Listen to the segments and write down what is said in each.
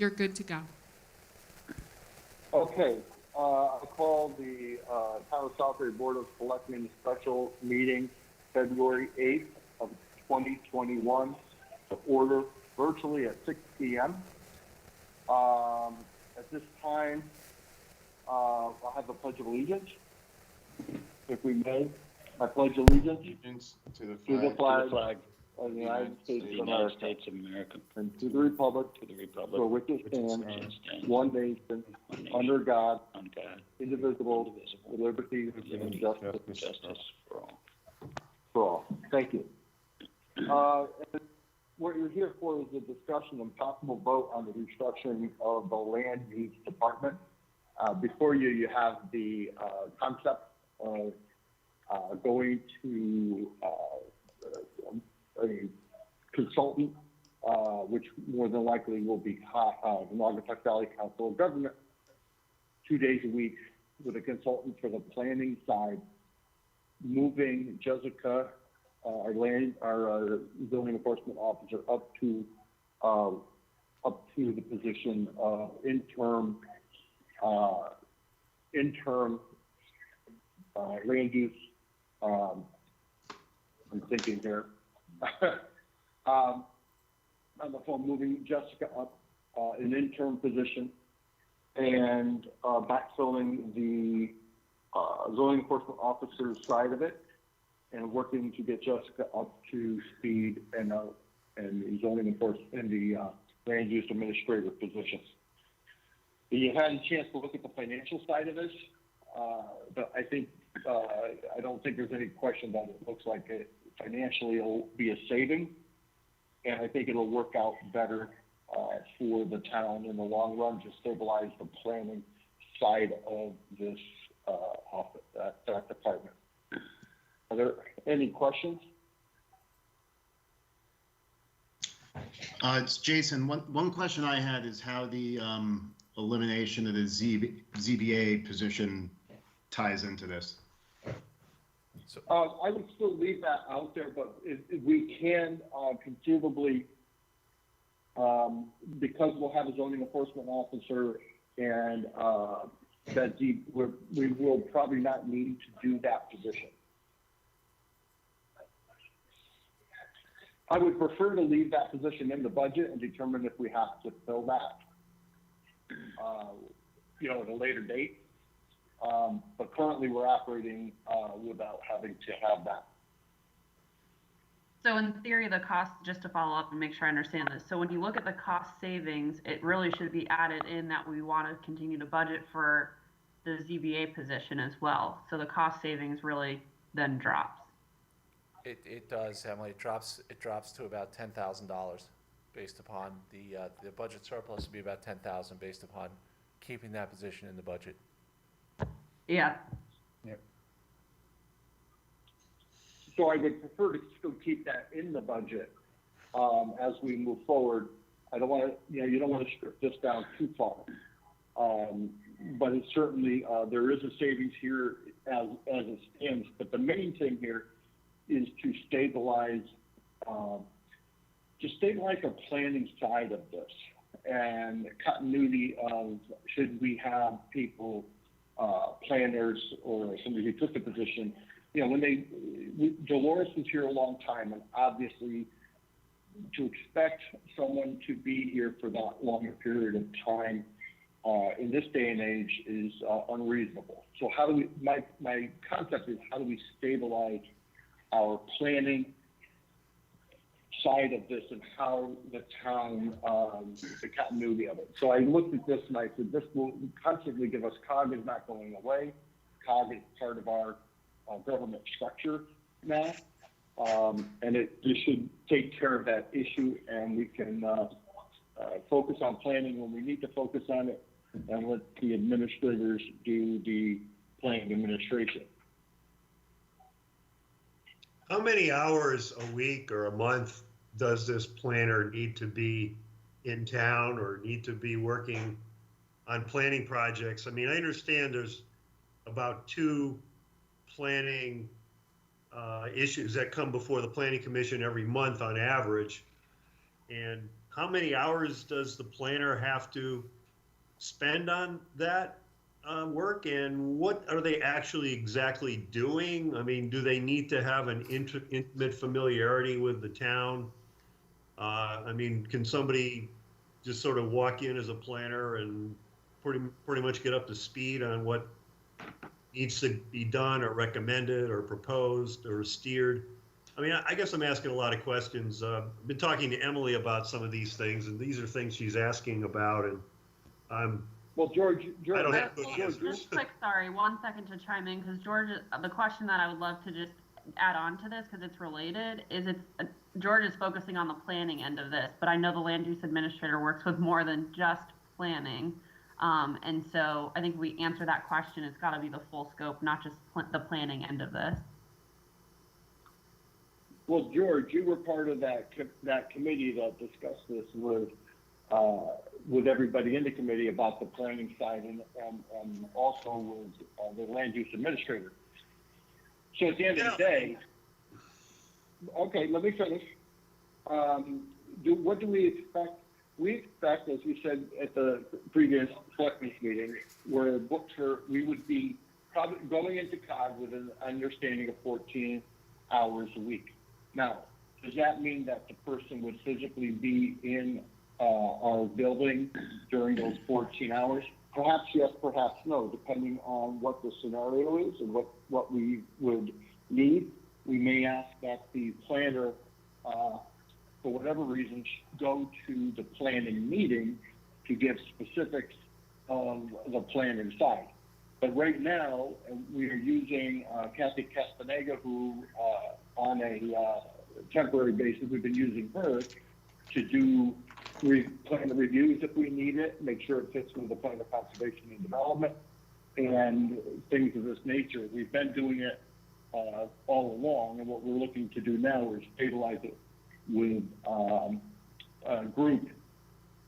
you're good to go. Okay, I call the Town of Southbury Board of Selectmen special meeting February 8th of 2021 to order virtually at 6 p.m. At this time, I'll have the Pledge of Allegiance, if we may. I pledge allegiance To the to the flag flag of the United States of America and to the for republic which it stands, one nation, under God, indivisible, with liberty and justice for all. Thank you. And what you're here for is a discussion and possible vote on the restructuring of the land use department. Before you, you have the concept of going to a consultant, which more than likely will be the Naugatuck Valley Council of Government, 2 days a week with a consultant for the planning side, moving Jessica, our zoning enforcement officer, up to the position of interim land use. I'm thinking here. On the phone, moving Jessica up an interim position and backfilling the zoning enforcement officer's side of it, and working to get Jessica up to speed and the zoning enforcement and the land use administrator positions. You had a chance to look at the financial side of this, but I think I don't think there's any question that it looks like it financially will be a saving, and I think it'll work out better for the town in the long run to stabilize the planning side of this office, that department. Are there any questions? It's Jason. One question I had is how the elimination of the ZBA position ties into this. I would still leave that out there, but if we can conceivably, because we'll have a zoning enforcement officer and we will probably not need to do that position. I would prefer to leave that position in the budget and determine if we have to fill that, at a later date. But currently we're operating without having to have that. So in theory, the cost, just to follow up and make sure I understand this, so when you look at the cost savings, it really should be added in that we want to continue to budget for the ZBA position as well. So the cost savings really then drops. It does, Emily. It drops to about $10,000 based upon the budget surplus would be about $10,000 based upon keeping that position in the budget. Yeah. Yep. So I would prefer to still keep that in the budget as we move forward. I don't want to, you don't want to strip this down too far. But it certainly, there is a savings here as it stands. But the main thing here is to stabilize the planning side of this and continuity of should we have people, planners or somebody who took the position, Dolores was here a long time, and obviously to expect someone to be here for that longer period of time in this day and age is unreasonable. So my concept is how do we stabilize our planning side of this and how the town, the continuity of it. So I looked at this and I said, this will constantly give us, COG is not going away. COG is part of our government structure now. And this should take care of that issue, and we can focus on planning when we need to focus on it and let the administrators do the planning administration. How many hours a week or a month does this planner need to be in town or need to be working on planning projects? I mean, I understand there's about 2 planning issues that come before the Planning Commission every month on average. And how many hours does the planner have to spend on that work, and what are they actually exactly doing? I mean, do they need to have an intimate familiarity with the town? I mean, can somebody just sort of walk in as a planner and pretty much get up to speed on what needs to be done or recommended or proposed or steered? I mean, I guess I'm asking a lot of questions. I've been talking to Emily about some of these things, and these are things she's asking about, and I'm Well, George, I don't have good Well, answers. just quick, sorry, 1 second to chime in, because George, the question that I would love to just add on to this, because it's related, is George is focusing on the planning end of this, but I know the land use administrator works with more than just planning. And so I think we answer that question, it's gotta be the full scope, not just the planning end of this. well, George, you were part of that committee that discussed this with everybody in the committee about the planning side and also with the land use administrator. So at the end of the day, okay, let me finish. What do we expect? We expect, as we said at the previous Selectmen's meeting, we would be probably going into COG with an understanding of 14 hours a week. Now, does that mean that the person would physically be in our building during those 14 hours? Perhaps yes, perhaps no, depending on what the scenario is and what we would need. We may ask that the planner, for whatever reason, go to the planning meeting to give specifics of the planning side. But right now, we are using Kathy Castaneda, who on a temporary basis, we've been using her to do plan the reviews if we need it, make sure it fits with the plan of conservation and development, and things of this nature. We've been doing it all along, and what we're looking to do now is stabilize it with a group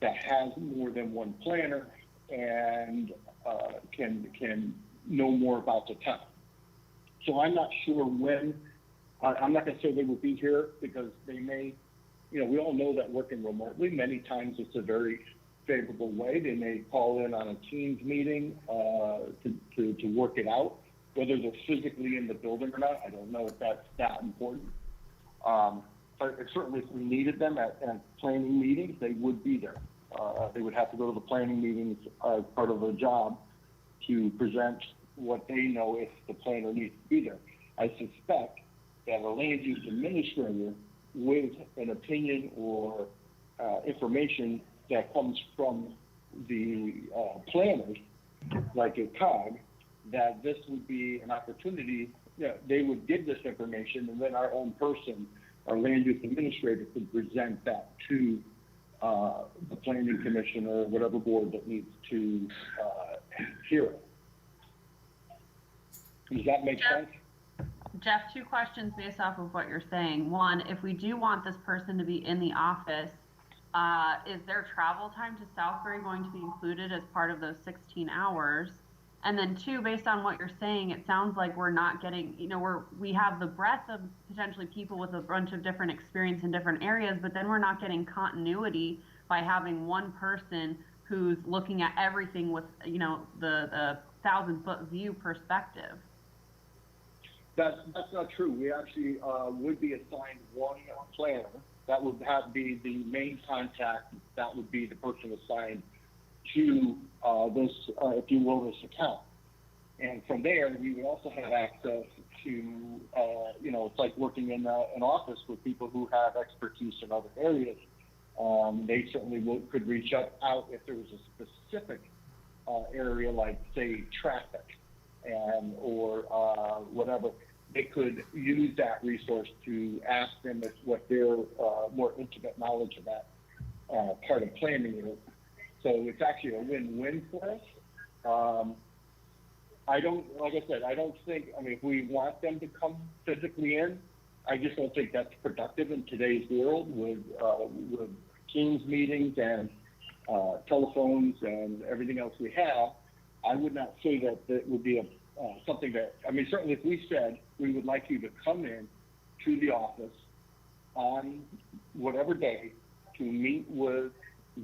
that has more than one planner and can know more about the town. So I'm not sure when. I'm not going to say they will be here because they may. We all know that working remotely, many times it's a very favorable way. They may call in on a Teams meeting to work it out. Whether they're physically in the building or not, I don't know if that's that important. But certainly if we needed them at planning meetings, they would be there. They would have to go to the planning meetings as part of their job to present what they know if the planner needs to be there. I suspect that a land use administrator with an opinion or information that comes from the planners, like a COG, that this would be an opportunity. They would give this information, and then our own person, our land use administrator, could present that to the planning commission or whatever board that needs to hear it. Does that make sense? Jeff, 2 questions based off of what you're saying. One, if we do want this person to be in the office, is their travel time to Southbury going to be included as part of those 16 hours? And then 2, based on what you're saying, it sounds like we're not getting, we have the breadth of potentially people with a bunch of different experience in different areas, but then we're not getting continuity by having one person who's looking at everything with, the 1,000-foot view perspective. That's not true. We actually would be assigned one planner. That would be the main contact. That would be the person assigned to this, if you will, this account. And from there, we would also have access to, it's like working in an office with people who have expertise in other areas. They certainly could reach out if there was a specific area, like say traffic, or whatever. They could use that resource to ask them what their more intimate knowledge of that part of planning is. So it's actually a win-win for us. I don't think, if we want them to come physically in, I just don't think that's productive in today's world with Teams meetings and telephones and everything else we have. I would not say that it would be something that, certainly if we said we would like you to come in to the office on whatever day to meet with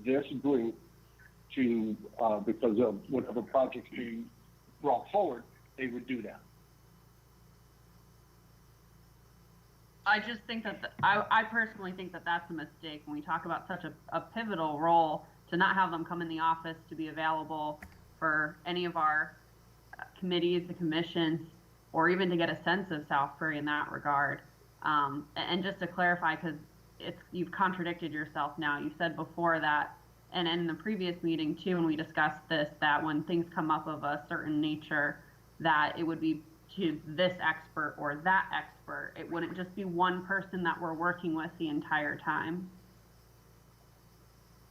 this group to, because of whatever project's being brought forward, they would do that. I just think that, I personally think that that's a mistake when we talk about such a pivotal role, to not have them come in the office to be available for any of our committees, the commissions, or even to get a sense of South Prairie in that regard. And just to clarify, because you've contradicted yourself now. You said before that, and in the previous meeting too, when we discussed this, that when things come up of a certain nature, that it would be to this expert or that expert. It wouldn't just be one person that we're working with the entire time.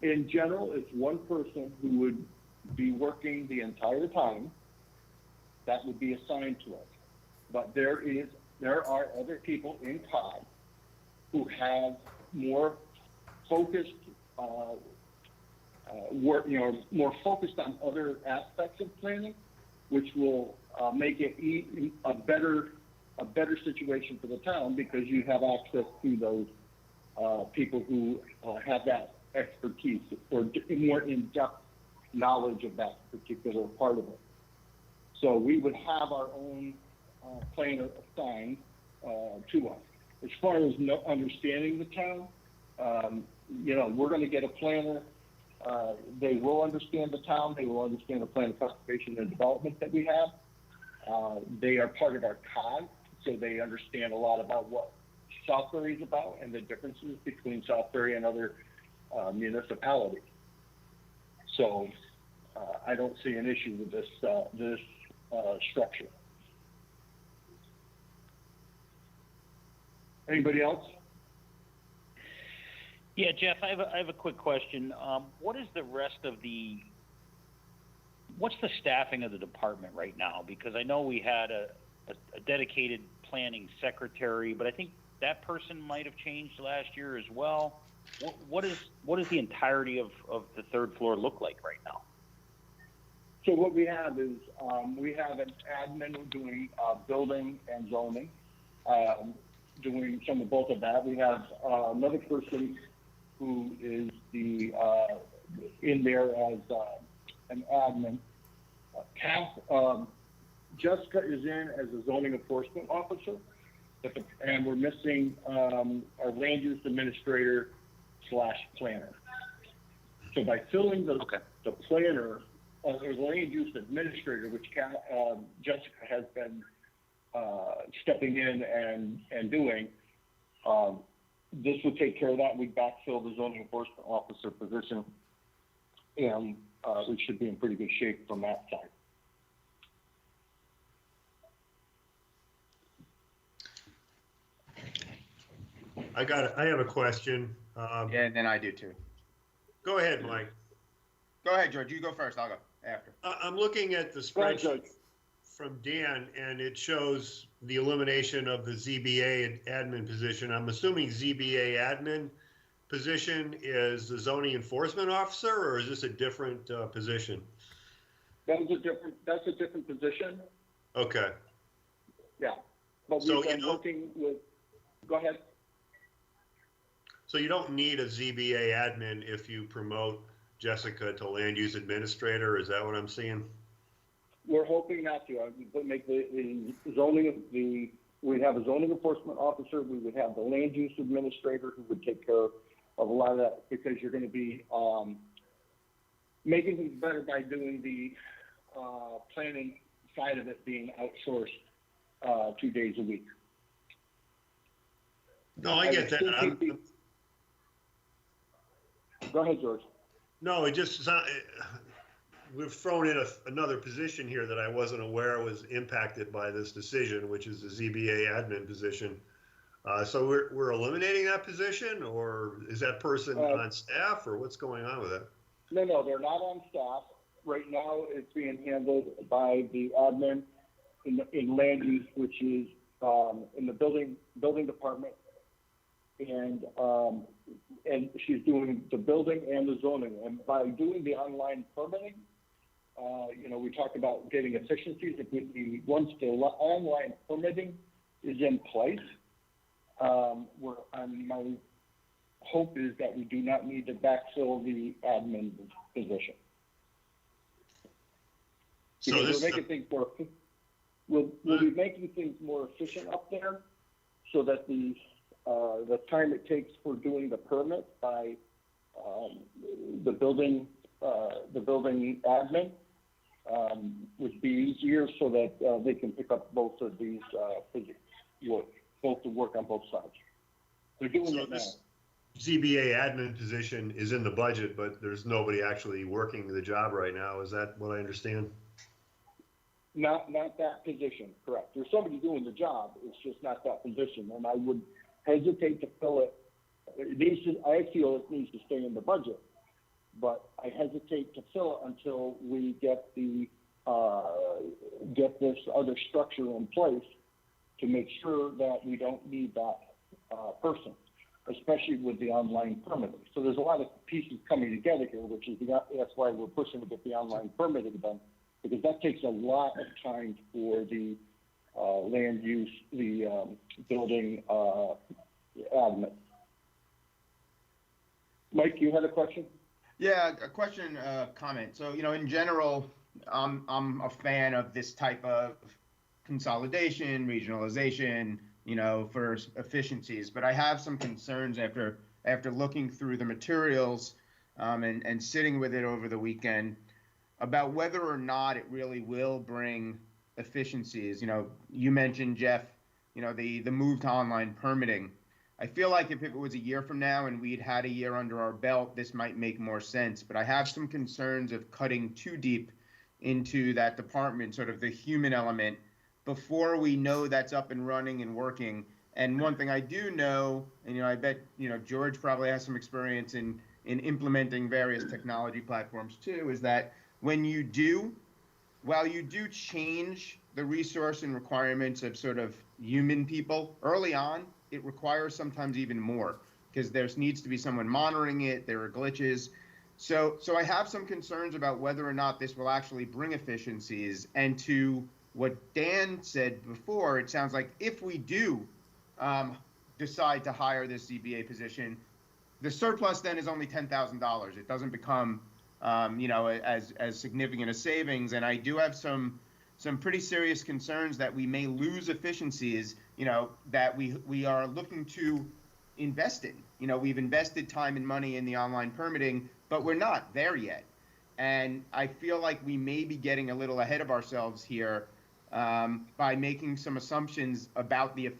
In general, it's one person who would be working the entire time that would be assigned to us. But there are other people in COG who have more focused work, more focused on other aspects of planning, which will make it a better situation for the town, because you have access to those people who have that expertise or more in-depth knowledge of that particular part of it. So we would have our own planner assigned to us. As far as understanding the town, we're going to get a planner. They will understand the town. They will understand the plan of conservation and development that we have. They are part of our COG, so they understand a lot about what South Prairie is about and the differences between South Prairie and other municipalities. So I don't see an issue with this structure. Anybody else? Yeah, Jeff, I have a quick question. What's the staffing of the department right now? Because I know we had a dedicated planning secretary, but I think that person might have changed last year as well. What does the entirety of the third floor look like right now? So what we have is, we have an admin doing building and zoning, doing some of both of that. We have another person who is in there as an admin. Jessica is in as a zoning enforcement officer, and we're missing our land use administrator / planner. So by filling the planner, or the land use administrator, which Jessica has been stepping in and doing, this will take care of that. We backfill the zoning enforcement officer position, and we should be in pretty good shape from that side. I have a question. Yeah, and then I do too. Go ahead, Mike. Go ahead, George. You go first. I'll go after. I'm looking at the spreadsheet from Dan, and it shows the elimination of the ZBA admin position. I'm assuming ZBA admin position is the zoning enforcement officer, or is this a different position? That's a different position. Okay. Yeah, but we've been working with. Go ahead. So you don't need a ZBA admin if you promote Jessica to land use administrator. Is that what I'm seeing? We're hoping not to. But make the zoning. We have a zoning enforcement officer. We would have the land use administrator who would take care of a lot of that, because you're going to be making things better by doing the planning side of it being outsourced 2 days a week. No, I get that. Go ahead, George. No, it just we've thrown in another position here that I wasn't aware was impacted by this decision, which is the ZBA admin position. So we're eliminating that position, or is that person on staff, or what's going on with it? No, they're not on staff. Right now, it's being handled by the admin in land use, which is in the building department, and she's doing the building and the zoning. And by doing the online permitting, we talked about getting efficiencies. Once the online permitting is in place, hope is that we do not need to backfill the admin position. So Because this, we're making things more, we'll be making things more efficient up there so that the time it takes for doing the permit by, the building admin, would be easier so that, they can pick up both of these, both to work on both sides. They're doing so it now. this ZBA admin position is in the budget, but there's nobody actually working the job right now. Is that what I understand? Not that position, correct. There's somebody doing the job, it's just not that position, and I would hesitate to fill it. I feel it needs to stay in the budget, but I hesitate to fill it until we get get this other structure in place to make sure that we don't need that, person, especially with the online permitting. So there's a lot of pieces coming together here, which is, that's why we're pushing to get the online permitting done, because that takes a lot of time for the land use, the building admin. Mike, you had a question? Yeah, a question, comment. So, in general, I'm a fan of this type of consolidation, regionalization, for efficiencies, but I have some concerns after looking through the materials, and sitting with it over the weekend about whether or not it really will bring efficiencies. You mentioned, Jeff, the move to online permitting. I feel like if it was a year from now and we'd had a year under our belt, this might make more sense. But I have some concerns of cutting too deep into that department, sort of the human element, before we know that's up and running and working. And one thing I do know, and I bet George probably has some experience in implementing various technology platforms too, is that while you do change the resource and requirements of sort of human people early on, it requires sometimes even more, because there needs to be someone monitoring it, there are glitches. So I have some concerns about whether or not this will actually bring efficiencies. And to what Dan said before, it sounds like if we do decide to hire this ZBA position, the surplus then is only $10,000. It doesn't become as significant a savings. And I do have some pretty serious concerns that we may lose efficiencies, that we are looking to invest in. We've invested time and money in the online permitting, but we're not there yet. And I feel like we may be getting a little ahead of ourselves here by making some assumptions about the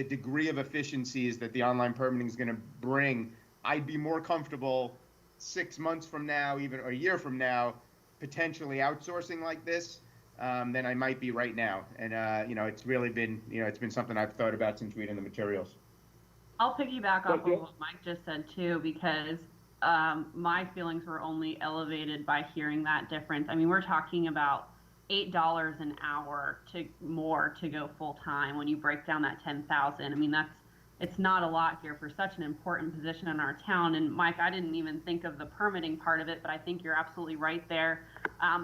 degree of efficiencies that the online permitting is going to bring. I'd be more comfortable 6 months from now, even a year from now, potentially outsourcing like this than I might be right now. And it's really been it's been something I've thought about since reading the materials. I'll piggyback off of what Mike just said too, because my feelings were only elevated by hearing that difference. I mean, we're talking about $8 an hour to go full time when you break down that 10,000. I mean, it's not a lot here for such an important position in our town. And Mike, I didn't even think of the permitting part of it, but I think you're absolutely right there.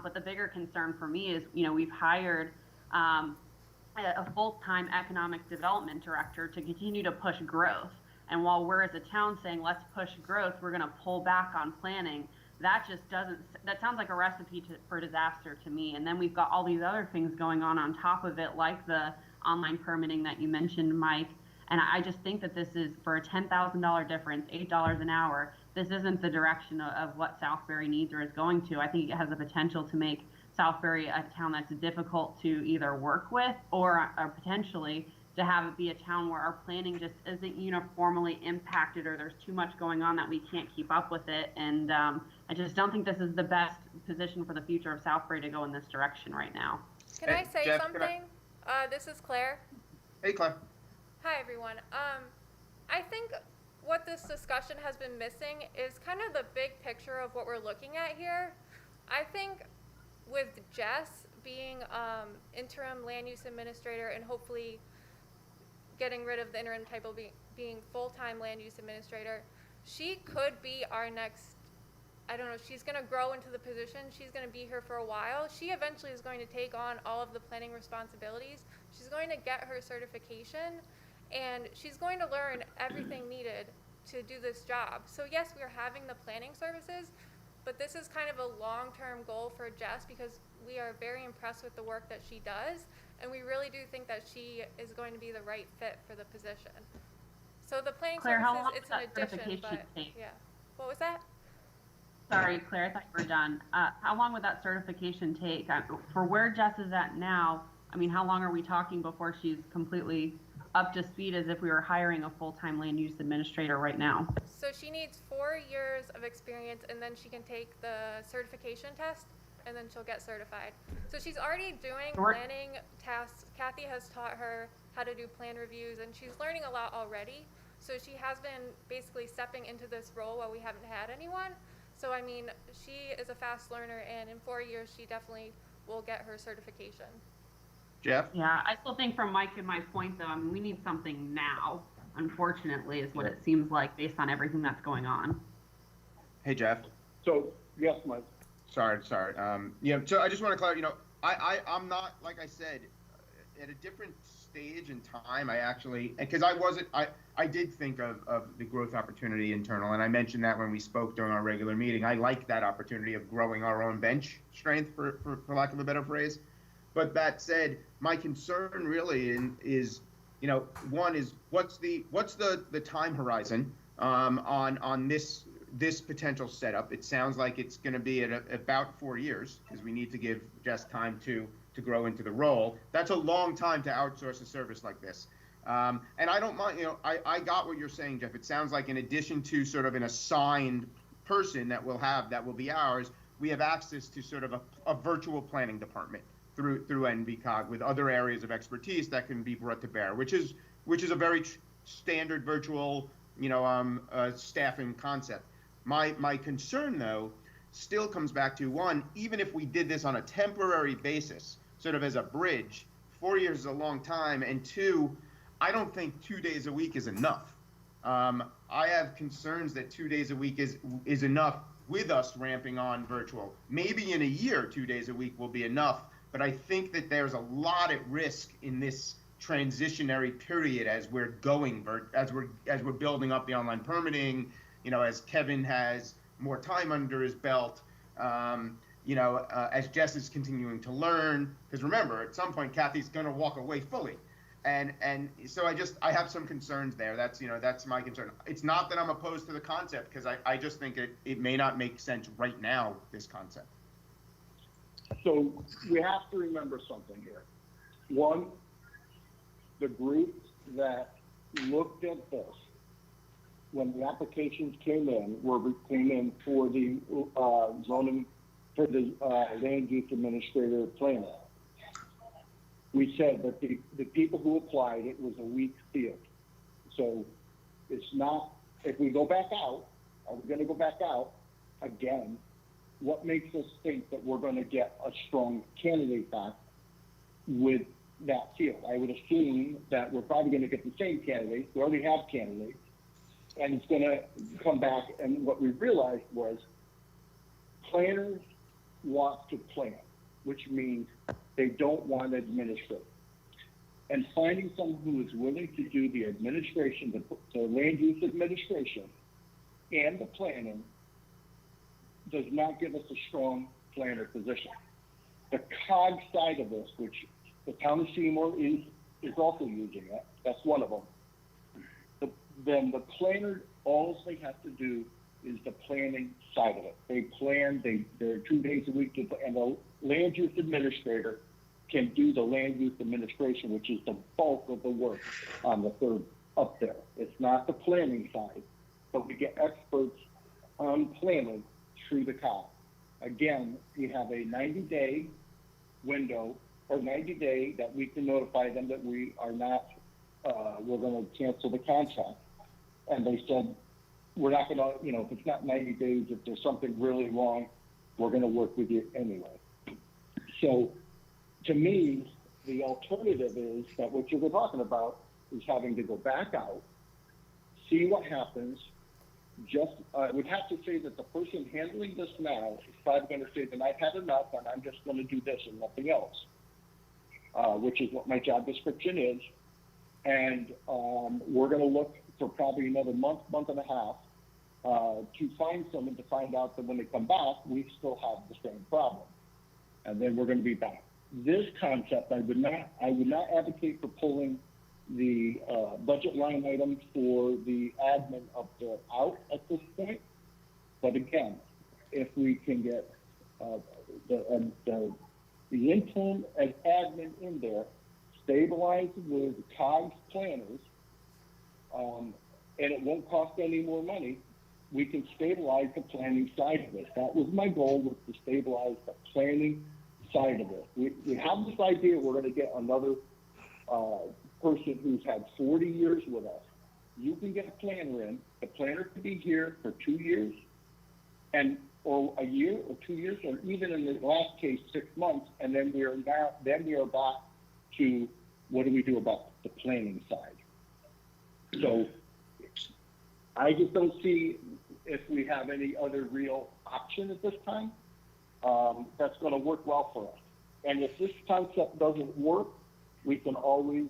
But the bigger concern for me is, we've hired a full-time economic development director to continue to push growth. And while we're as a town saying, let's push growth, we're going to pull back on planning. That sounds like a recipe for disaster to me. And then we've got all these other things going on top of it, like the online permitting that you mentioned, Mike. And I just think that this is, for a $10,000 difference, $8 an hour, this isn't the direction of what Southbury needs or is going to. I think it has the potential to make Southbury a town that's difficult to either work with or potentially to have it be a town where our planning just isn't uniformly impacted, or there's too much going on that we can't keep up with it. And I just don't think this is the best position for the future of Southbury to go in this direction right now. Can I say Jeff, something? This is Claire. Hey, Claire. Hi, everyone. I think what this discussion has been missing is kind of the big picture of what we're looking at here. I think with Jess being interim land use administrator and hopefully getting rid of the interim title, being full-time land use administrator, she could be our next, I don't know, she's going to grow into the position. She's going to be here for a while. She eventually is going to take on all of the planning responsibilities. She's going to get her certification, and she's going to learn everything needed to do this job. So yes, we're having the planning services, but this is kind of a long-term goal for Jess because we are very impressed with the work that she does, and we really do think that she is going to be the right fit for the position. So the planning Claire, how services, long it's does an that addition, certification but take? yeah. What was that? Sorry, Claire, I thought you were done. How long would that certification take? For where Jess is at now, I mean, how long are we talking before she's completely up to speed as if we were hiring a full-time land use administrator right now? So she needs 4 years of experience, and then she can take the certification test, and then she'll get certified. So she's already doing planning tasks. Kathy has taught her how to do plan reviews, and she's learning a lot already. So she has been basically stepping into this role while we haven't had anyone. So I mean, she is a fast learner, and in 4 years, she definitely will get her certification. Jeff? Yeah, I still think from Mike and my point though, I mean, we need something now, unfortunately, is what it seems like based on everything that's going on. Hey, Jeff. So, yes, Mike. Sorry. Yeah, so I just want to clarify, I'm not, like I said, at a different stage in time, I actually, because I did think of the growth opportunity internal, and I mentioned that when we spoke during our regular meeting. I like that opportunity of growing our own bench strength, for lack of a better phrase. But that said, my concern really is, one is what's the time horizon on this potential setup. It sounds like it's going to be at about 4 years because we need to give Jess time to grow into the role. That's a long time to outsource a service like this. And I don't mind, I got what you're saying, Jeff. It sounds like in addition to sort of an assigned person that will be ours, we have access to sort of a virtual planning department through NVCOG with other areas of expertise that can be brought to bear, which is a very standard virtual, staffing concept. My concern, though, still comes back to, one, even if we did this on a temporary basis, sort of as a bridge, 4 years is a long time, and two, I don't think 2 days a week is enough. I have concerns that 2 days a week is enough with us ramping on virtual. Maybe in a year, 2 days a week will be enough, but I think that there's a lot at risk in this transitionary period as we're as we're building up the online permitting, as Kevin has more time under his belt, as Jess is continuing to learn, because remember, at some point, Kathy's going to walk away fully. And so I have some concerns there. That's my concern. It's not that I'm opposed to the concept, because I just think it may not make sense right now, this concept. So we have to remember something here. One, the group that looked at this when the applications came in for the zoning, for the land use administrator planner. We said that the people who applied, it was a weak field. So it's not, if we go back out, are we going to go back out again? What makes us think that we're going to get a strong candidate back with that field? I would assume that we're probably going to get the same candidate. We already have candidates. And it's going to come back. And what we realized was planners want to plan, which means they don't want to administrate. And finding someone who is willing to do the administration, the land use administration, and the planning does not give us a strong planner position. The COG side of this, which the town of Seymour is also using it, that's one of them. Then the planner, all they have to do is the planning side of it. They plan, they're 2 days a week, and the land use administrator can do the land use administration, which is the bulk of the work on the third up there. It's not the planning side, but we get experts on planning through the COG. Again, we have a 90-day window, or 90-day that we can notify them that we are not, we're going to cancel the contract. And they said, we're not going to, if it's not 90 days, if there's something really wrong, we're going to work with you anyway. So to me, the alternative is that what you were talking about is having to go back out, see what happens. I would have to say that the person handling this now is probably going to say that I've had enough and I'm just going to do this and nothing else, which is what my job description is. And we're going to look for probably another month, month and a half, to find someone, to find out that when they come back, we still have the same problem. And then we're gonna be back. This concept, I would not advocate for pulling the, budget line item for the admin up there out at this point. But again, if we can get, the intern as admin in there, stabilized with COGS planners, and it won't cost any more money, we can stabilize the planning side of it. That was my goal, was to stabilize the planning side of it. We have this idea we're gonna get another, person who's had 40 years with us. You can get a planner in, the planner could be here for 2 years, or a year or 2 years, or even in the last case, 6 months, and then we are back to what do we do about the planning side. So I just don't see if we have any other real option at this time, that's gonna work well for us. And if this concept doesn't work, we can always,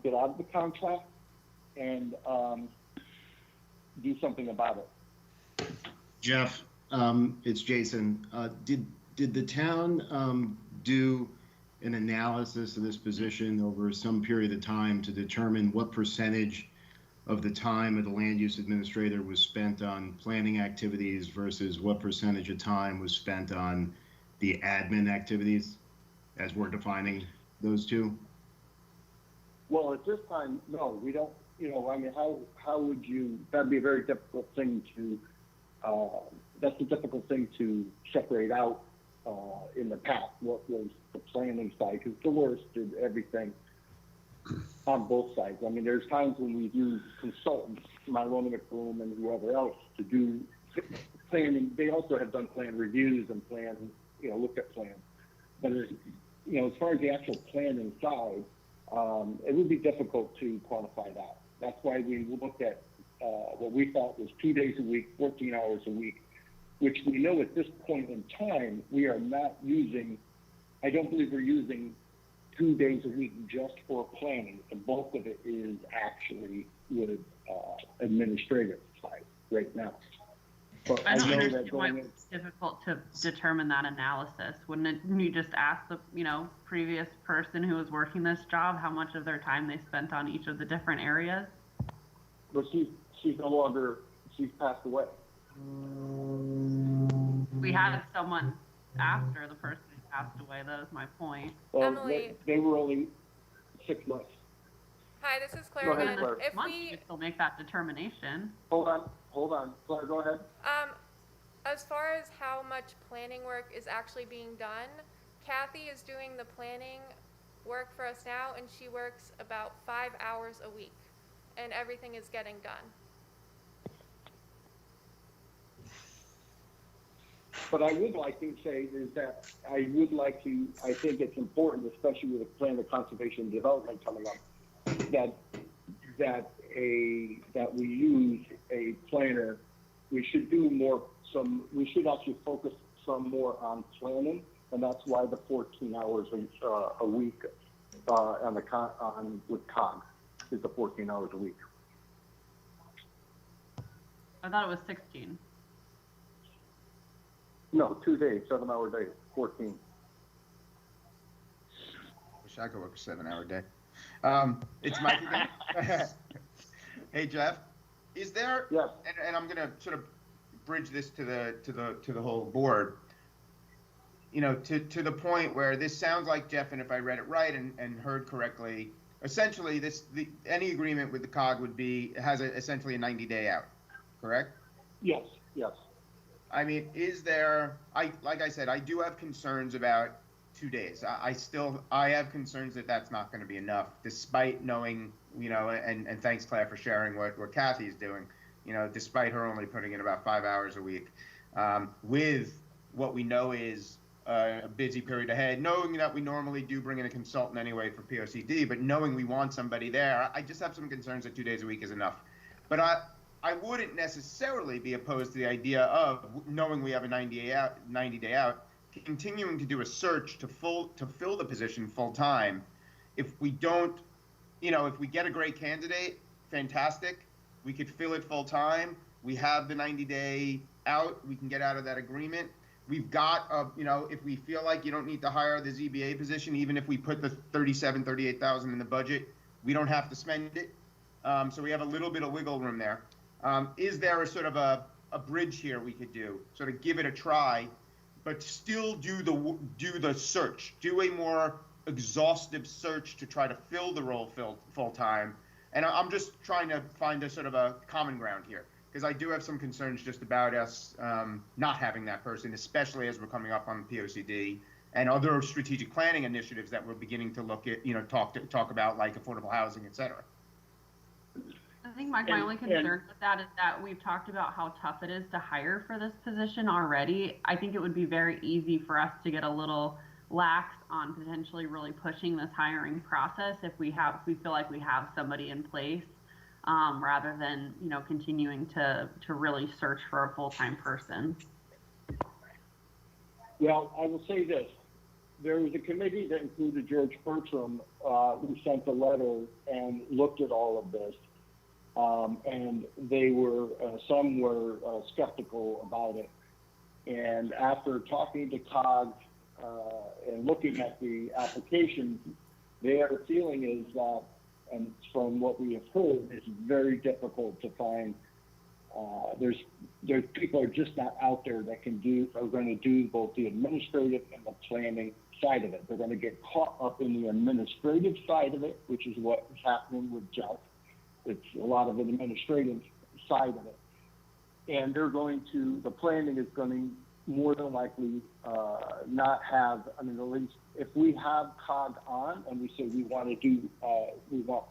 get out of the contract and, do something about it. Jeff, it's Jason. Did the town do an analysis of this position over some period of time to determine what percentage of the time of the land use administrator was spent on planning activities versus what percentage of time was spent on the admin activities, as we're defining those two? Well, at this time, no, we don't, I mean, how would you, that'd be a very difficult thing to, that's a difficult thing to separate out, in the past, what was the planning side, because Dolores did everything on both sides. I mean, there's times when we've used consultants, Mylona McBroom and whoever else, to do planning. They also have done plan reviews and looked at plans. But as far as the actual planning side, it would be difficult to quantify that. That's why we looked at what we thought was 2 days a week, 14 hours a week, which we know at this point in time, we are not using, I don't believe we're using 2 days a week just for planning. The bulk of it is actually with administrative side right now. But I don't know understand that why going in, it's difficult to determine that analysis. Wouldn't you just ask the, previous person who was working this job how much of their time they spent on each of the different areas? but she's no longer, she's passed away. We had someone after the person who passed away, that was my point. Well, Emily. they were only 6 months. Hi, this is Go Claire ahead, again. Claire. If Once you we, can still make that determination. Hold on. Claire, go ahead. as far as how much planning work is actually being done, Kathy is doing the planning work for us now, and she works about 5 hours a week, and everything is getting done. But I would like to say is that I think it's important, especially with the plan of conservation and development coming up, that we use a planner. We should we should actually focus some more on planning, and that's why the 14 hours a week with COGS is the 14 hours a week. I thought it was 16. No, 2 days, 7-hour days, 14. Wish I could work a 7-hour day. It's Mike again. Hey Jeff, is there? Yes. And I'm gonna sort of bridge this to the whole board. To the point where this sounds like, Jeff, and if I read it right and heard correctly, essentially any agreement with the COG has essentially a 90-day out, correct? Yes. I mean, like I said, I do have concerns about 2 days. I have concerns that that's not going to be enough, despite knowing, and thanks, Claire, for sharing what Kathy's doing, despite her only putting in about 5 hours a week, with what we know is a busy period ahead, knowing that we normally do bring in a consultant anyway for POCD, but knowing we want somebody there, I just have some concerns that 2 days a week is enough. But I wouldn't necessarily be opposed to the idea of, knowing we have a 90-day out, continuing to do a search to fill the position full time. If we don't, if we get a great candidate, fantastic. we could fill it full time. We have the 90-day out. We can get out of that agreement. We've got, if we feel like you don't need to hire the ZBA position, even if we put the 38,000 in the budget, we don't have to spend it. So we have a little bit of wiggle room there. Is there a sort of a bridge here we could do? Sort of give it a try, but still do the search, do a more exhaustive search to try to fill the role full time. And I'm just trying to find a sort of a common ground here, because I do have some concerns just about us not having that person, especially as we're coming up on POCD and other strategic planning initiatives that we're beginning to look at, talk about, like affordable housing, et cetera. I think my only concern with that is that we've talked about how tough it is to hire for this position already. I think it would be very easy for us to get a little lax on potentially really pushing this hiring process if we feel like we have somebody in place, rather than, continuing to really search for a full-time person. Well, I will say this. There was a committee that included George Bertram, who sent a letter and looked at all of this. And they were, some were skeptical about it. And after talking to COG and looking at the application, their feeling is that, and from what we have heard, it's very difficult to find. There's people are just not out there that are going to do both the administrative and the planning side of it. They're going to get caught up in the administrative side of it, which is what is happening with Jeff. It's a lot of the administrative side of it. And the planning is going to more than likely not have, at least if we have COG on and we say we want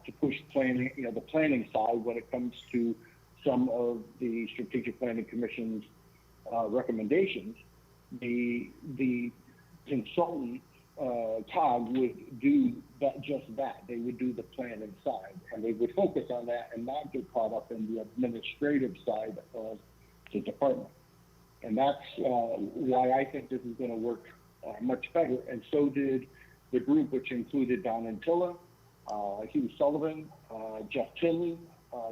to push planning, the planning side when it comes to some of the Strategic Planning Commission's recommendations, the consultant, COG would do just that. They would do the planning side, and they would focus on that and not get caught up in the administrative side of the department. And that's why I think this is going to work much better. And so did the group, which included Don Antilla, Hugh Sullivan, Jeff Tinley,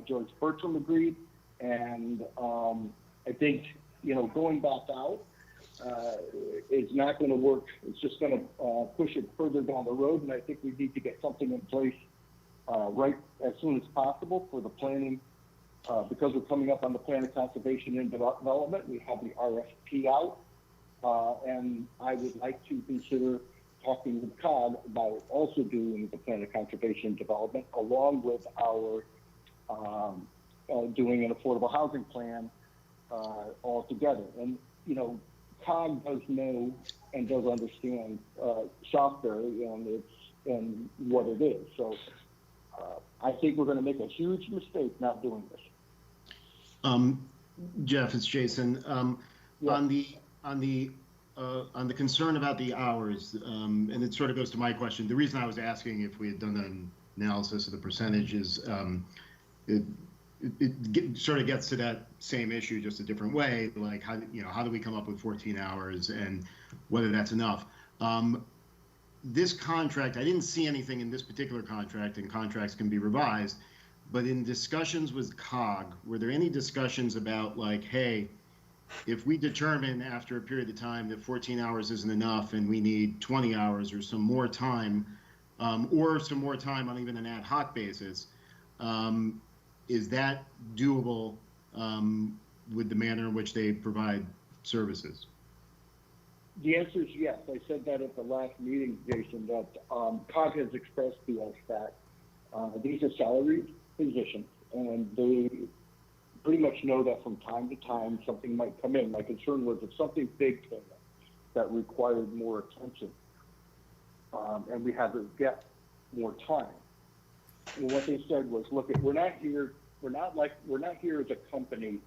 George Bertram agreed. And I think, going back out, is not going to work. It's just going to push it further down the road. And I think we need to get something in place right as soon as possible for the planning, because we're coming up on the plan of conservation and development. We have the RFP out, and I would like to consider talking with COG about also doing the plan of conservation and development along with our doing an affordable housing plan all together. And, COG does know and does understand software and what it is. So I think we're going to make a huge mistake not doing this. Jeff, it's Jason. Yeah. On the concern about the hours, and it sort of goes to my question. The reason I was asking if we had done an analysis of the percentages, it sort of gets to that same issue, just a different way. Like how do we come up with 14 hours and whether that's enough? This contract, I didn't see anything in this particular contract, and contracts can be revised. But in discussions with COG, were there any discussions about like, hey, if we determine after a period of time that 14 hours isn't enough and we need 20 hours or some more time, or some more time on even an ad hoc basis, is that doable with the manner in which they provide services? The answer is yes. I said that at the last meeting, Jason, that COG has expressed to us that these are salaried positions, and they pretty much know that from time to time something might come in. My concern was if something big came in that required more attention, and we had to get more time. And what they said was, look, we're not here as a company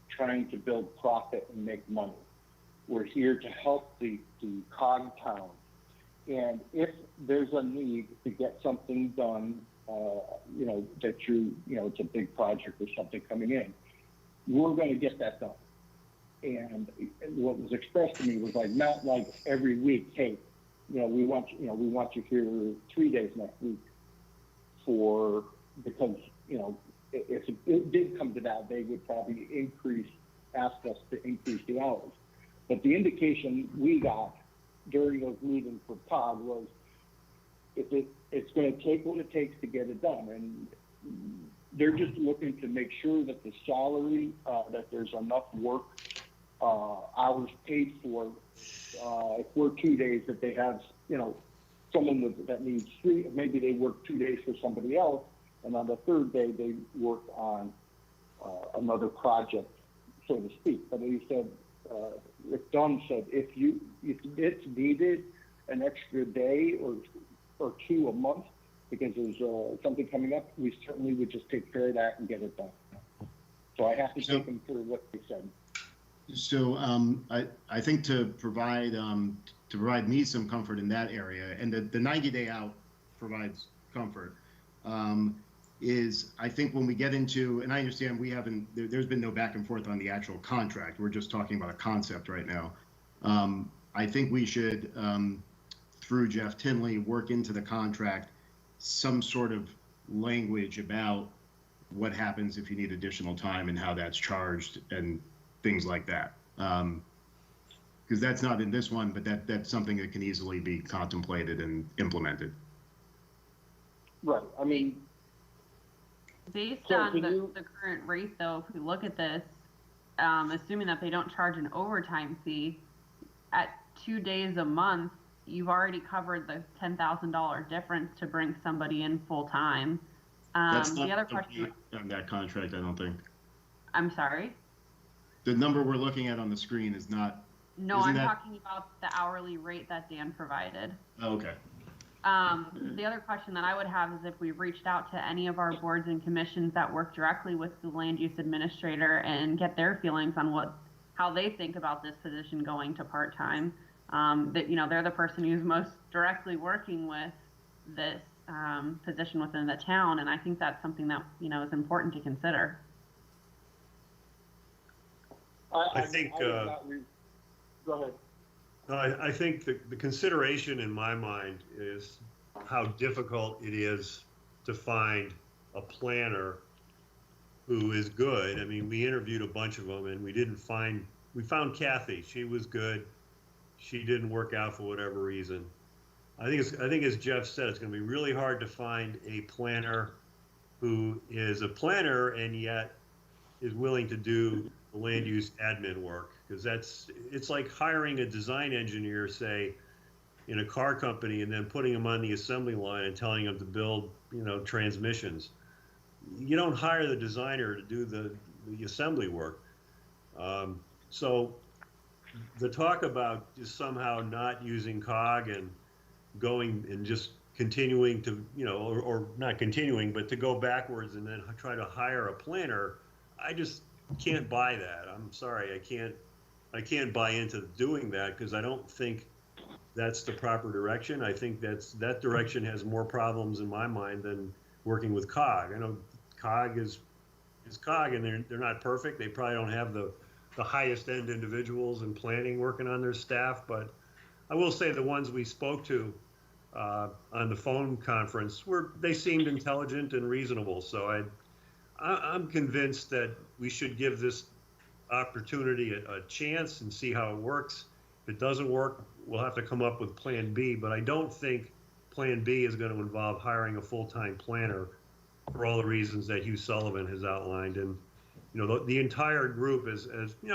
trying to build profit and make money. We're here to help the COG town. And if there's a need to get something done, that it's a big project or something coming in, we're going to get that done. And what was expressed to me was like, not like every week, hey, we want you here 3 days next week because if it did come to that, they would probably ask us to increase the hours. But the indication we got during those meetings with Todd was it's going to take what it takes to get it done. And they're just looking to make sure that the salary, that there's enough work, hours paid for, for 2 days, that they have, someone that needs 3, maybe they work 2 days for somebody else, and on the third day they work on another project, so to speak. But he said, Rick Dunn said, if it's needed an extra day or 2 a month because there's something coming up, we certainly would just take care of that and get it done. So I have to take them through what they said. So I think to provide me some comfort in that area, and the 90-day out provides comfort, is I think when we get into, and I understand there's been no back and forth on the actual contract. We're just talking about a concept right now. I think we should, through Jeff Tinley, work into the contract some sort of language about what happens if you need additional time and how that's charged and things like that. Because that's not in this one, but that's something that can easily be contemplated and implemented. Right. I mean, Based So on can the, you- the current rate, though, if we look at this, assuming that they don't charge an overtime fee, at 2 days a month, you've already covered the $10,000 difference to bring somebody in full time. That's The not other question, on that contract, I don't think. I'm sorry. The number we're looking at on the screen is not. No, Isn't I'm that- talking about the hourly rate that Dan provided. Oh, okay. The other question that I would have is if we've reached out to any of our boards and commissions that work directly with the land use administrator and get their feelings on how they think about this position going to part-time. That, they're the person who's most directly working with this position within the town, and I think that's something that, is important to consider. I think, go ahead. No, I think the consideration in my mind is how difficult it is to find a planner who is good. I mean, we interviewed a bunch of them and we found Kathy. She was good. She didn't work out for whatever reason. I think as Jeff said, it's going to be really hard to find a planner who is a planner and yet is willing to do the land use admin work, because it's like hiring a design engineer, say, in a car company, and then putting him on the assembly line and telling him to build, transmissions. You don't hire the designer to do the assembly work. So the talk about just somehow not using COG and going and just continuing to, or not continuing, but to go backwards and then try to hire a planner, I just can't buy that. I'm sorry, I can't buy into doing that, because I don't think that's the proper direction. I think that direction has more problems in my mind than working with COG. I know COG is COG, and they're not perfect. They probably don't have the highest end individuals in planning working on their staff, but I will say the ones we spoke to on the phone conference they seemed intelligent and reasonable. So I'm convinced that we should give this opportunity a chance and see how it works. If it doesn't work, we'll have to come up with Plan B, but I don't think Plan B is going to involve hiring a full-time planner for all the reasons that Hugh Sullivan has outlined. And, the entire group, as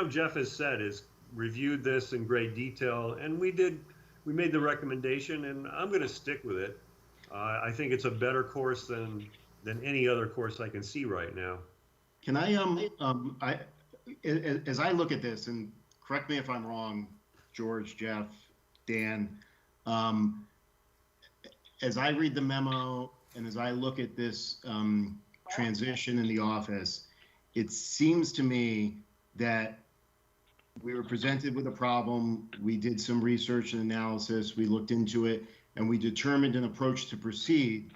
Jeff has said, has reviewed this in great detail, and we made the recommendation, and I'm going to stick with it. I think it's a better course than any other course I can see right now. Can I, as I look at this, and correct me if I'm wrong, George, Jeff, Dan, as I read the memo and as I look at this transition in the office, it seems to me that we were presented with a problem, we did some research and analysis, we looked into it, and we determined an approach to proceed.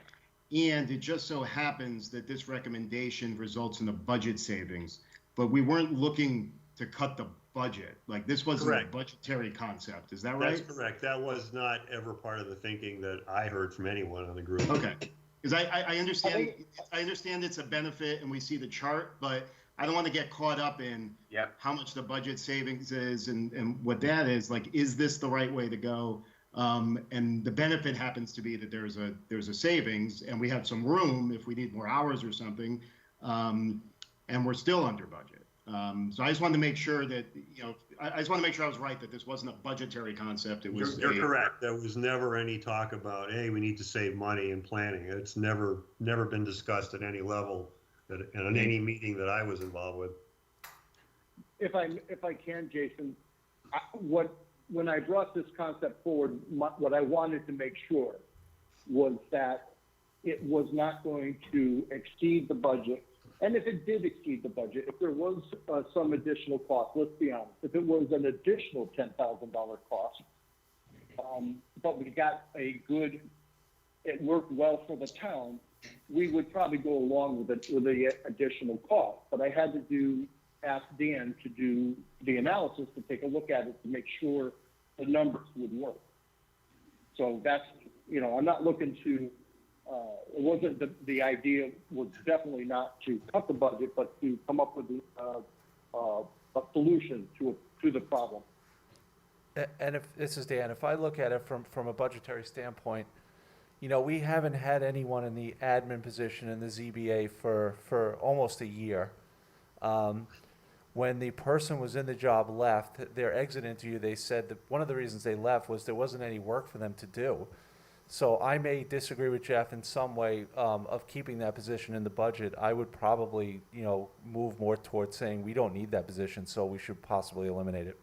And it just so happens that this recommendation results in a budget savings, but we weren't looking to cut the budget. Like, this wasn't Correct. a budgetary concept, is that right? That's correct. That was not ever part of the thinking that I heard from anyone in the group. Okay. Because I understand it's a benefit and we see the chart, but I don't want to get caught up in Yep. how much the budget savings is and what that is. Like, is this the right way to go? And the benefit happens to be that there's a savings and we have some room if we need more hours or something, and we're still under budget. So I just wanted to make sure that, I just want to make sure I was right, that this wasn't a budgetary concept. It was You're correct. There was never any talk about, hey, we need to save money in planning. It's never been discussed at any level, in any meeting that I was involved with. If I can, Jason, when I brought this concept forward, what I wanted to make sure was that it was not going to exceed the budget. And if it did exceed the budget, if there was some additional cost, let's be honest, if it was an additional $10,000 cost, but we got it worked well for the town, we would probably go along with the additional cost. But I had to ask Dan to do the analysis, to take a look at it, to make sure the numbers would work. So that's, I'm not looking to, it wasn't the idea was definitely not to cut the budget, but to come up with a solution to the problem. And if, this is Dan, if I look at it from a budgetary standpoint, we haven't had anyone in the admin position in the ZBA for almost a year. When the person was in the job left, their exit interview, they said that one of the reasons they left was there wasn't any work for them to do. So I may disagree with Jeff in some way of keeping that position in the budget. I would probably, move more towards saying we don't need that position, so we should possibly eliminate it.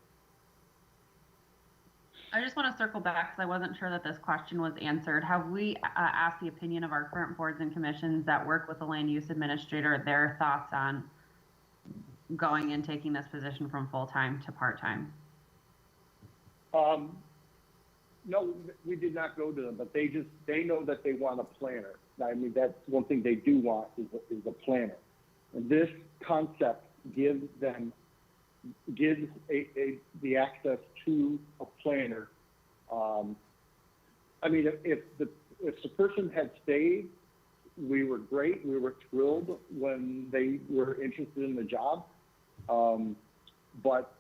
I just want to circle back because I wasn't sure that this question was answered. Have we asked the opinion of our current boards and commissions that work with the land use administrator, their thoughts on going and taking this position from full-time to part-time? No, we did not go to them, but they know that they want a planner. I mean, that's one thing they do want is a planner. And this concept gives the access to a planner. I mean, if the person had stayed, we were great. We were thrilled when they were interested in the job. But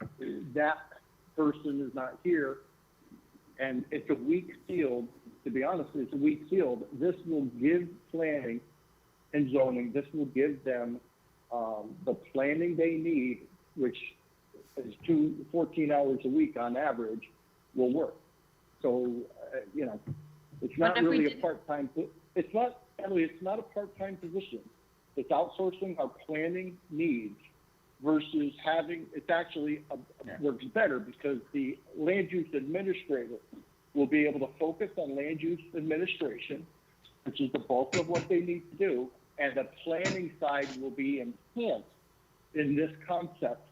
that person is not here. And it's a weak field, to be honest, it's a weak field. This will give planning and zoning, this will give them the planning they need, which is 14 hours a week on average, will work. So, it's not really a part-time, it's not, Emily, it's not a part-time position. It's outsourcing our planning needs versus it's actually works better because the land use administrator will be able to focus on land use administration, which is the bulk of what they need to do, and the planning side will be enhanced in this concept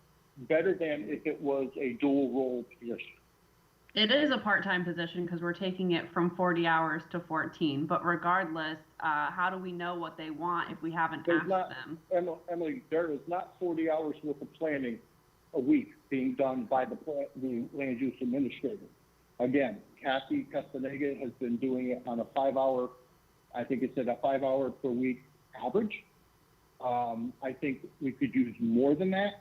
better than if it was a dual role position. It is a part-time position because we're taking it from 40 hours to 14, but regardless, how do we know what they want if we haven't asked them? Emily, there is not 40 hours worth of planning a week being done by the land use administrator. Again, Kathy Castaneda has been doing it on a 5-hour, I think it's at a 5-hour per week average. I think we could use more than that,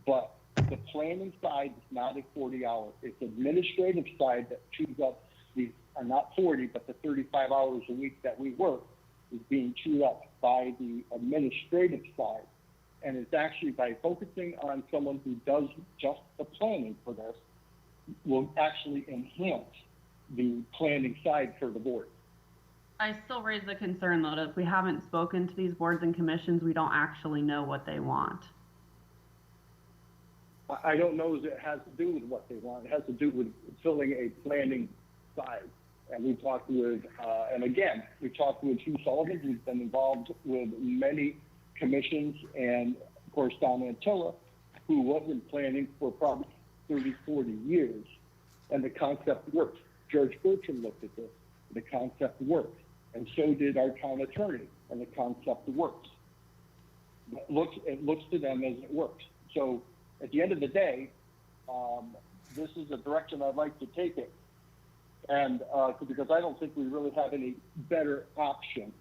but the planning side is not a 40-hour. It's administrative side that chews up these, not 40, but the 35 hours a week that we work is being chewed up by the administrative side. And it's actually by focusing on someone who does just the planning for this will actually enhance the planning side for the board. I still raise the concern though that if we haven't spoken to these boards and commissions, we don't actually know what they want. I don't know if it has to do with what they want. It has to do with filling a planning side. And we talked with, and again, we talked with Hugh Sullivan, who's been involved with many commissions, and of course, Don Antilla, who was in planning for probably 30, 40 years. And the concept works. George Bertram looked at this. The concept works. And so did our town attorney, and the concept works. It looks to them as it works. So at the end of the day, this is the direction I'd like to take it. And because I don't think we really have any better option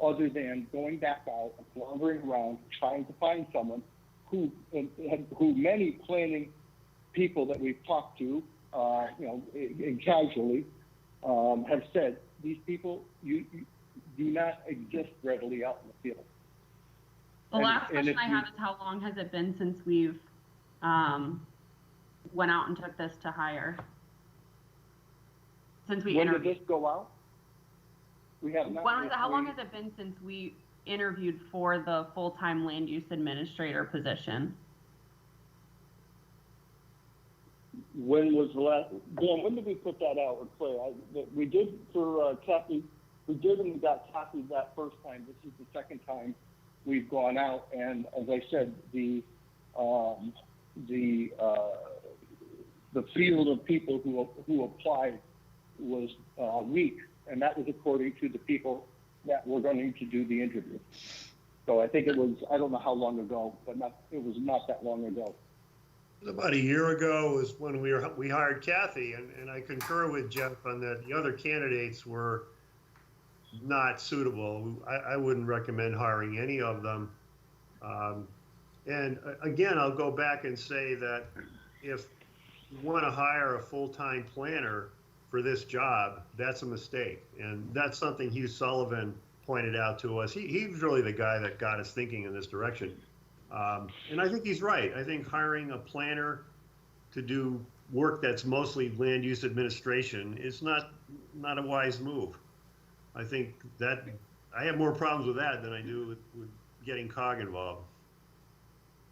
other than going back out and wandering around trying to find someone who many planning people that we've talked to, casually, have said these people you do not exist readily out in the field. The last question I have is, how long has it been since we've went out and took this to hire? Since we When interviewed. did this go out? We have not. How long has it been since we interviewed for the full-time land use administrator position? When was the last, Dan, when did we put that out or Claire? We did for Kathy, we did and we got Kathy that first time. This is the second time we've gone out, and as I said, the field of people who applied was weak, and that was according to the people that were going to do the interview. So I think it was, I don't know how long ago, but it was not that long ago. About a year ago was when we hired Kathy, and I concur with Jeff on that. The other candidates were not suitable. I wouldn't recommend hiring any of them. And again, I'll go back and say that if you want to hire a full-time planner for this job, that's a mistake. And that's something Hugh Sullivan pointed out to us. He was really the guy that got us thinking in this direction. And I think he's right. I think hiring a planner to do work that's mostly land use administration is not a wise move. I think that I have more problems with that than I do with getting COG involved.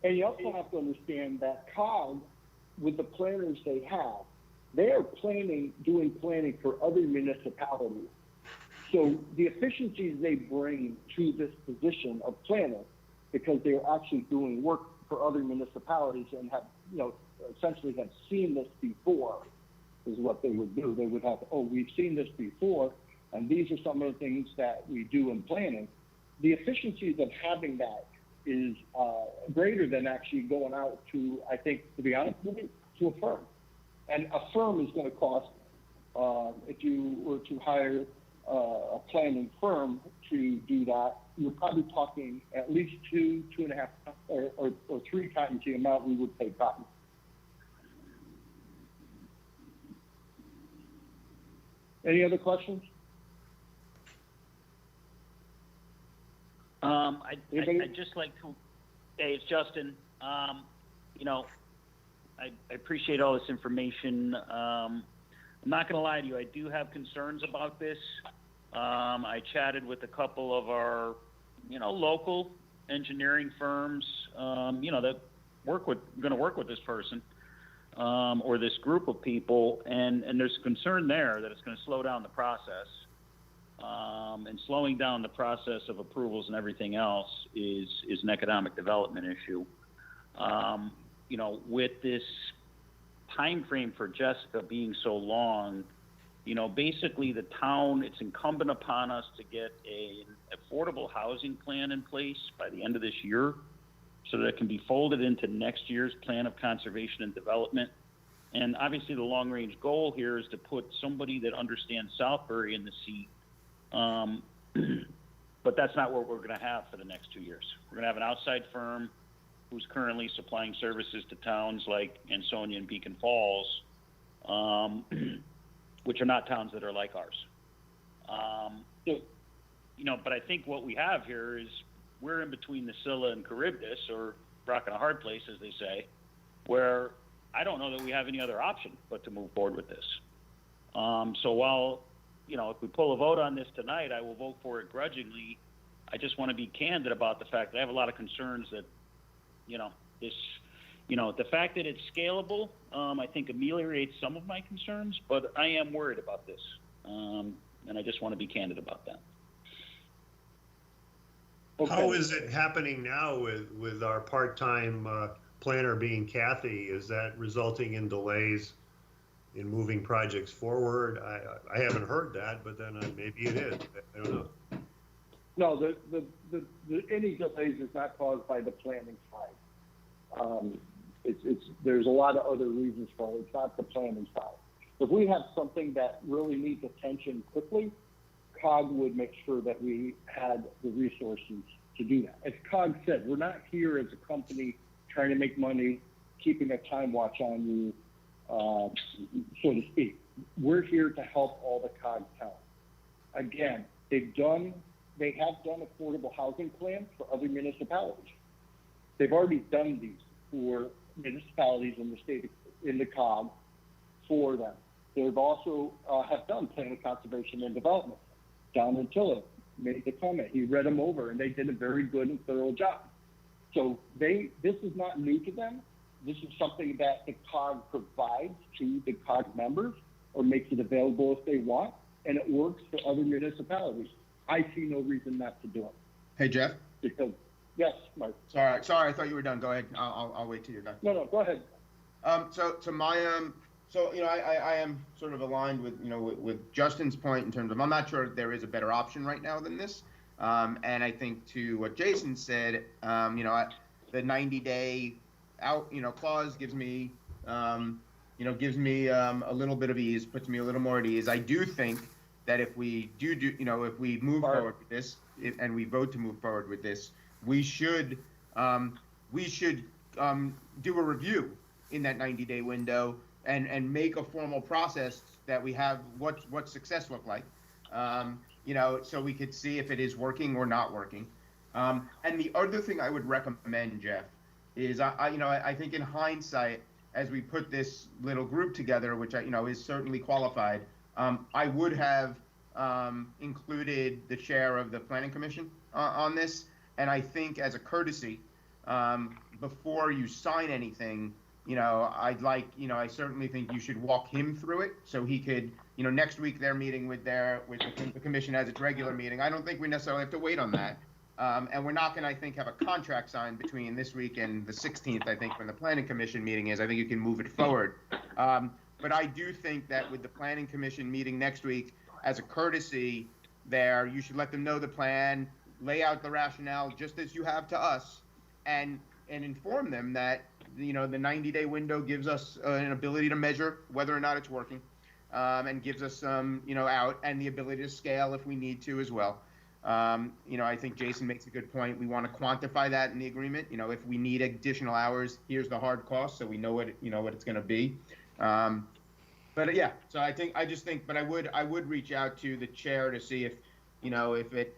And you also have to understand that COG, with the planners they have, they are doing planning for other municipalities. So the efficiencies they bring to this position of planner, because they're actually doing work for other municipalities and have, essentially have seen this before, is what they would do. They would have, we've seen this before, and these are some of the things that we do in planning. The efficiencies of having that is greater than actually going out to, I think, to be honest with you, to a firm. And a firm is going to cost, if you were to hire a planning firm to do that, you're probably talking at least 2.5, or 3 times the amount we would pay cotton. Any other questions? I'd just like to, hey, it's Justin. I appreciate all this information. I'm not going to lie to you. I do have concerns about this. I chatted with a couple of our, local engineering firms, that going to work with this person, or this group of people. And there's concern there that it's going to slow down the process. And slowing down the process of approvals and everything else is an economic development issue. With this time frame for Jessica being so long, basically the town, it's incumbent upon us to get an affordable housing plan in place by the end of this year so that it can be folded into next year's plan of conservation and development. And obviously the long range goal here is to put somebody that understands Southbury in the seat. But that's not what we're going to have for the next 2 years. We're going to have an outside firm who's currently supplying services to towns like Ansonia and Beacon Falls, which are not towns that are like ours. But I think what we have here is we're in between the Scylla and Charybdis, or rock and a hard place, as they say, where I don't know that we have any other option but to move forward with this. So while, if we pull a vote on this tonight, I will vote for it grudgingly. I just want to be candid about the fact that I have a lot of concerns that, the fact that it's scalable, I think ameliorates some of my concerns, but I am worried about this. And I just want to be candid about that. Okay. How is it happening now with our part-time planner being Kathy? Is that resulting in delays in moving projects forward? I haven't heard that, but then maybe it is. I don't know. No, any delays is not caused by the planning side. There's a lot of other reasons for it. It's not the planning side. If we have something that really needs attention quickly, COG would make sure that we had the resources to do that. As COG said, we're not here as a company trying to make money, keeping a time watch on you, so to speak. We're here to help all the COG towns. Again, they have done affordable housing plans for other municipalities. They've already done these for municipalities in the state, in the COG, for them. They've also have done planning, conservation, and development. John Untitled made the comment. He read them over, and they did a very good and thorough job. So this is not new to them. This is something that the COG provides to the COG members or makes it available if they want, and it works for other municipalities. I see no reason not to do it. Hey, Jeff? Because, yes, Mike. Sorry, I thought you were done. Go ahead. I'll wait till you're done. No, go ahead. So I am sort of aligned with, with Justin's point in terms of, I'm not sure there is a better option right now than this. And I think to what Jason said, the 90-day out, clause gives me, gives me a little bit of ease, puts me a little more at ease. I do think that if we if we move forward with this, and we vote to move forward with this, we should do a review in that 90-day window and make a formal process that we have what success look like, so we could see if it is working or not working. And the other thing I would recommend, Jeff, is I think in hindsight, as we put this little group together, which is certainly qualified, I would have included the chair of the planning commission on this. And I think as a courtesy, before you sign anything, I certainly think you should walk him through it so he could, next week they're meeting with the commission as its regular meeting. I don't think we necessarily have to wait on that. And we're not going to, I think, have a contract signed between this week and the 16th, I think, when the planning commission meeting is. I think you can move it forward. But I do think that with the planning commission meeting next week, as a courtesy there, you should let them know the plan, lay out the rationale just as you have to us, and inform them that, the 90-day window gives us an ability to measure whether or not it's working, and gives us some, out, and the ability to scale if we need to as well. I think Jason makes a good point. We want to quantify that in the agreement. If we need additional hours, here's the hard cost, so we know what it's going to be. But yeah, so but I would reach out to the chair to see if,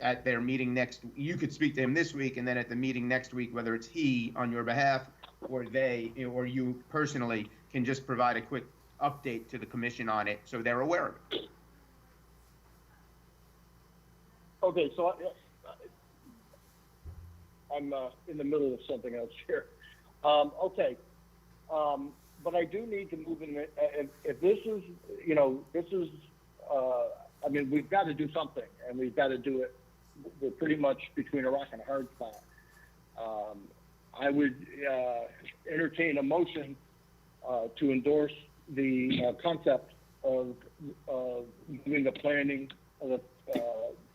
at their meeting next, you could speak to him this week, and then at the meeting next week, whether it's he on your behalf or they, or you personally, can just provide a quick update to the commission on it so they're aware of it. Okay, so I'm in the middle of something else here. But I do need to move in. If this is, we've got to do something, and we've got to do it. We're pretty much between a rock and a hard spot. I would entertain a motion to endorse the concept of moving the planning of the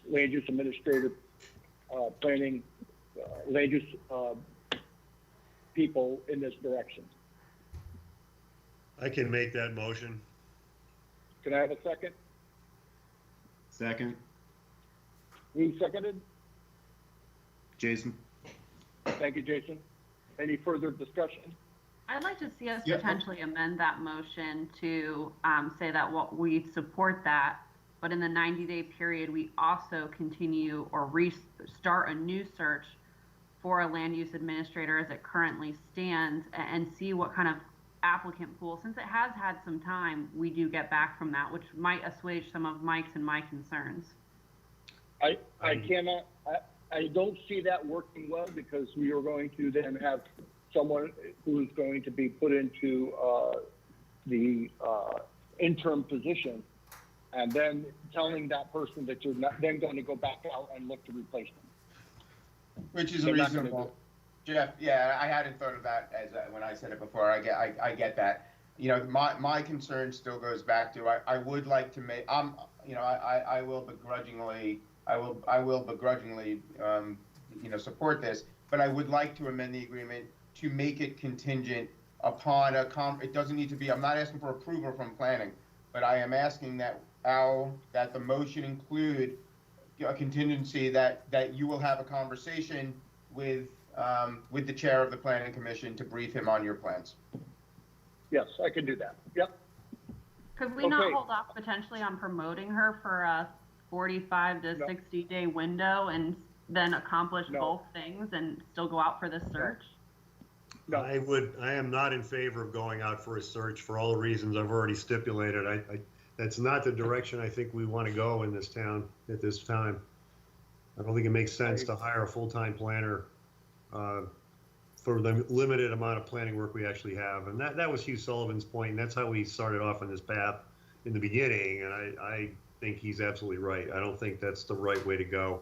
land use administrator, planning, land use people in this direction. I can make that motion. Can I have a second? Second. Who seconded? Jason? Thank you, Jason. Any further discussion? I'd like to see us Yeah. potentially amend that motion to say that we support that, but in the 90-day period, we also continue or restart a new search for a land use administrator as it currently stands, and see what kind of applicant pool, since it has had some time, we do get back from that, which might assuage some of Mike's and my concerns. I don't see that working well, because we are going to then have someone who's going to be put into the interim position, and then telling that person that you're not then going to go back out and look to replace them. Which is They're not reasonable. Jeff, yeah, I hadn't thought of that as when I said it before. I get that. My concern still goes back to I would like to make I will begrudgingly support this, but I would like to amend the agreement to make it contingent upon it doesn't need to be. I'm not asking for approval from planning, but I am asking that the motion include a contingency that you will have a conversation with the chair of the planning commission to brief him on your plans. Yes, I can do that. Yep. Could we not Okay. hold off potentially on promoting her for a 45 to No. 60-day window and then accomplish No. both things and still go out for this search? No. I am not in favor of going out for a search for all the reasons I've already stipulated. That's not the direction I think we want to go in this town at this time. I don't think it makes sense to hire a full-time planner for the limited amount of planning work we actually have. And that was Hugh Sullivan's point, and that's how we started off on this path in the beginning, and I think he's absolutely right. I don't think that's the right way to go.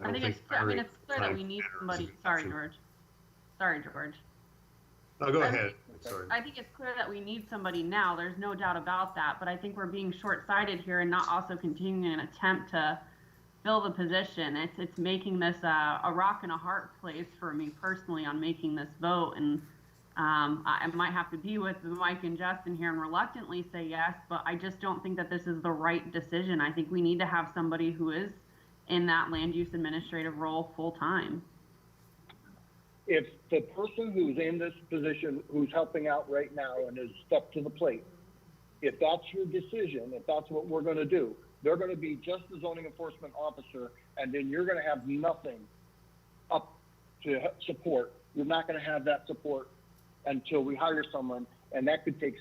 I think it's clear that we need somebody. Sorry, George. Oh, go ahead. Sorry. I think it's clear that we need somebody now. There's no doubt about that. But I think we're being short-sighted here and not also continuing an attempt to fill the position. It's making this a rock and a hard place for me personally on making this vote. And I might have to be with Mike and Justin here and reluctantly say yes, but I just don't think that this is the right decision. I think we need to have somebody who is in that land use administrative role full-time. If the person who's in this position, who's helping out right now and has stepped to the plate, if that's your decision, if that's what we're gonna do, they're gonna be just the zoning enforcement officer, and then you're gonna have nothing up to support. You're not gonna have that support until we hire someone, and that could take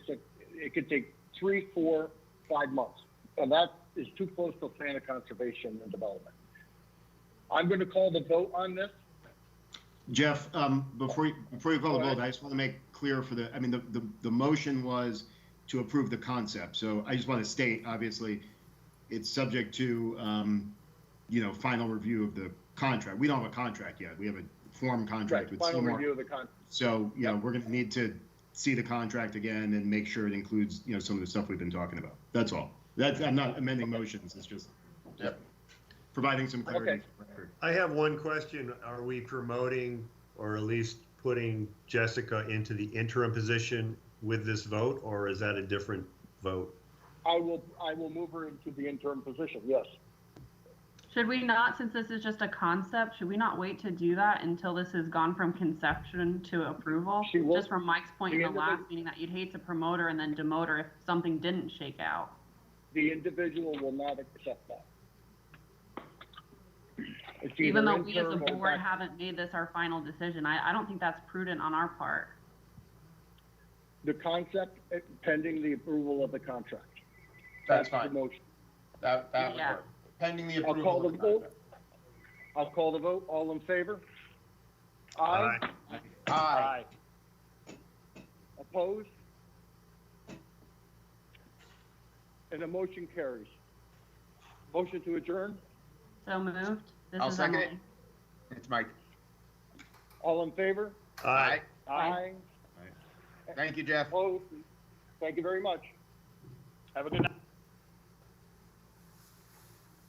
3, 4, 5 months. And that is too close to plan of conservation and development. I'm gonna call the vote on this. Jeff, before you call the Go vote, ahead. I just want to make clear the motion was to approve the concept. So I just want to state, obviously, it's subject to, final review of the contract. We don't have a contract yet. We have a form contract with Final Seymour. review of the contract. So, we're going to need to see the contract again and make sure it includes, some of the stuff we've been talking about. That's all. I'm not amending motions. It's just providing some clarity. Okay. for the record. I have one question. Are we promoting or at least putting Jessica into the interim position with this vote, or is that a different vote? I will move her into the interim position, yes. Should we not, since this is just a concept, should we not wait to do that until this has gone from conception to approval? She will- Just from Mike's point in the the last meeting that you'd hate to promote her and then demote her if something didn't shake out. The individual will not accept that. It's Even either though we as a interim or board back- haven't made this our final decision, I don't think that's prudent on our part. The concept pending the approval of the contract. That's the fine. motion. That would Yeah. work. Pending the I'll approval call of the the vote. contract. I'll call the vote. All in favor? Aye. Aye. Opposed? And the motion carries. Motion to adjourn? So moved. This I'll is second it. Emily. It's Mike. All in favor? Aye. Aye. Thank you, Jeff. Opposed? Thank you very much. Have a good night.